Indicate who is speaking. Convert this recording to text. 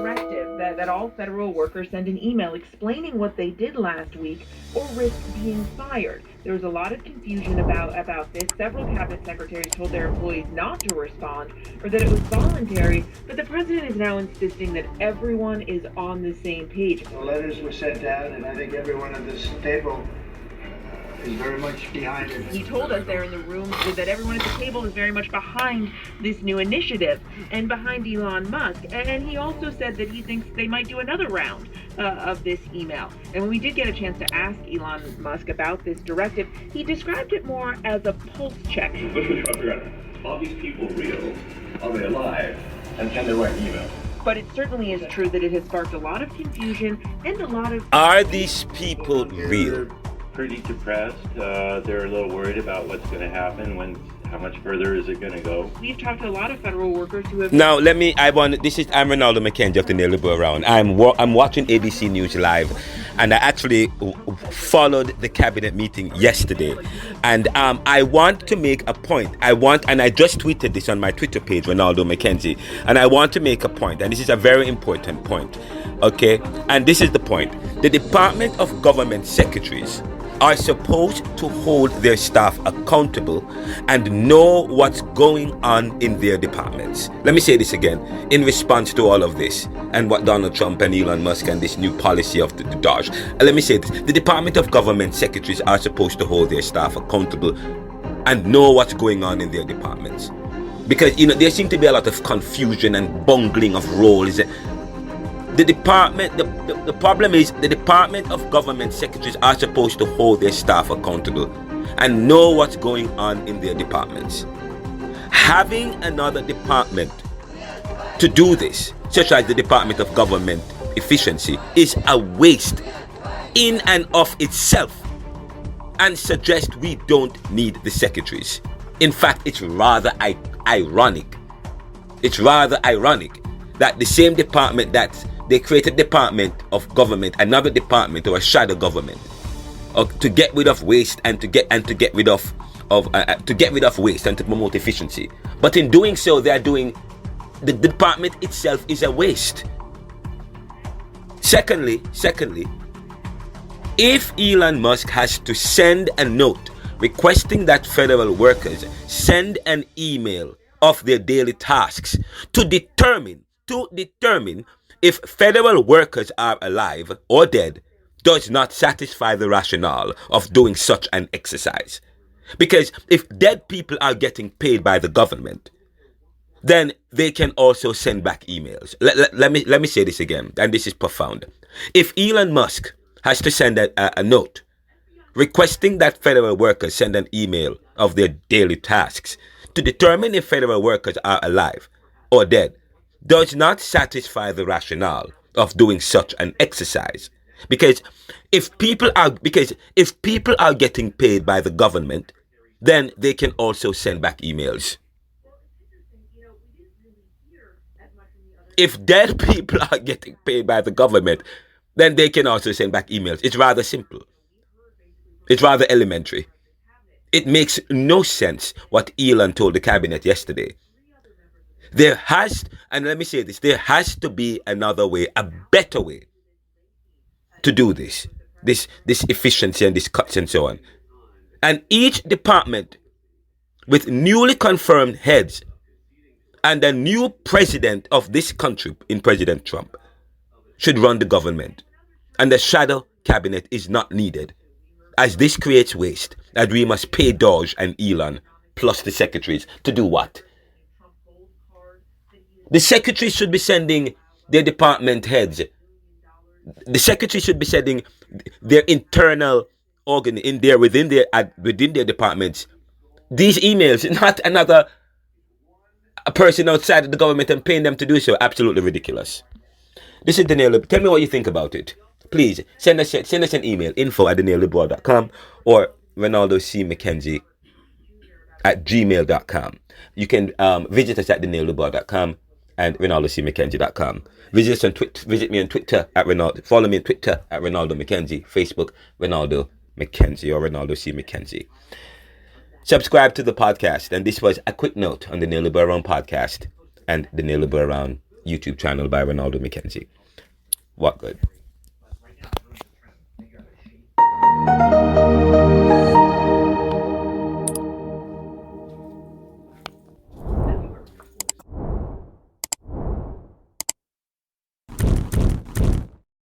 Speaker 1: directive that all federal workers send an email explaining what they did last week or risk being fired. There was a lot of confusion about this. Several cabinet secretaries told their employees not to respond or that it was voluntary, but the president is now insisting that everyone is on the same page.
Speaker 2: The letters were sent out, and I think everyone at this table is very much behind it.
Speaker 1: He told us there in the room that everyone at the table is very much behind this new initiative and behind Elon Musk. And he also said that he thinks they might do another round of this email. And when we did get a chance to ask Elon Musk about this directive, he described it more as a pulse check.
Speaker 3: Are these people real? Are they alive? And can they write email?
Speaker 1: But it certainly is true that it has sparked a lot of confusion and a lot of...
Speaker 4: Are these people real?
Speaker 3: Pretty depressed. They're a little worried about what's going to happen. How much further is it going to go?
Speaker 1: We've talked to a lot of federal workers who have...
Speaker 4: Now, I'm Renaldo McKenzie of the Neoliberal Round. I'm watching ABC News Live, and I actually followed the cabinet meeting yesterday. And I want to make a point. And I just tweeted this on my Twitter page, Renaldo McKenzie. And I want to make a point, and this is a very important point. Okay? And this is the point. The Department of Government Secretaries are supposed to hold their staff accountable and know what's going on in their departments. Let me say this again in response to all of this and what Donald Trump and Elon Musk and this new policy of the DOGE. Let me say this. The Department of Government Secretaries are supposed to hold their staff accountable and know what's going on in their departments. Because, there seems to be a lot of confusion and bungling of roles. The problem is the Department of Government Secretaries are supposed to hold their staff accountable and know what's going on in their departments. Having another department to do this, such as the Department of Government Efficiency, is a waste in and of itself and suggests we don't need the secretaries. In fact, it's rather ironic. It's rather ironic that the same department that they created Department of Government, another department or a shadow government, to get rid of waste and to get rid of waste and to promote efficiency. But in doing so, they are doing the department itself is a waste. Secondly, if Elon Musk has to send a note requesting that federal workers send an email of their daily tasks to determine if federal workers are alive or dead, does not satisfy the rationale of doing such an exercise. Because if dead people are getting paid by the government, then they can also send back emails. Let me say this again, and this is profound. If Elon Musk has to send a note requesting that federal workers send an email of their daily tasks to determine if federal workers are alive or dead, does not satisfy the rationale of doing such an exercise. Because if people are getting paid by the government, then they can also send back emails. If dead people are getting paid by the government, then they can also send back emails. It's rather simple. It's rather elementary. It makes no sense what Elon told the cabinet yesterday. There has to be another way, a better way to do this efficiency and this cuts and so on. And each department with newly confirmed heads and a new president of this country in President Trump should run the government. And the shadow cabinet is not needed, as this creates waste, and we must pay DOGE and Elon plus the secretaries to do what? The secretaries should be sending their department heads. The secretaries should be sending their internal organ within their departments these emails, not a person outside of the government and paying them to do so. Absolutely ridiculous. This is the Neoliberal. Tell me what you think about it. Please send us an email, info@theneoliberal.com or Renaldo C. McKenzie @gmail.com. You can visit us at theneoliberal.com and RenaldoCMcKenzie.com. Visit me on Twitter at Renaldo. Follow me on Twitter at Renaldo McKenzie. Facebook, Renaldo McKenzie or Renaldo C. McKenzie. Subscribe to the podcast. And this was a quick note on the Neoliberal Round podcast and the Neoliberal Round YouTube channel by Renaldo McKenzie. What good?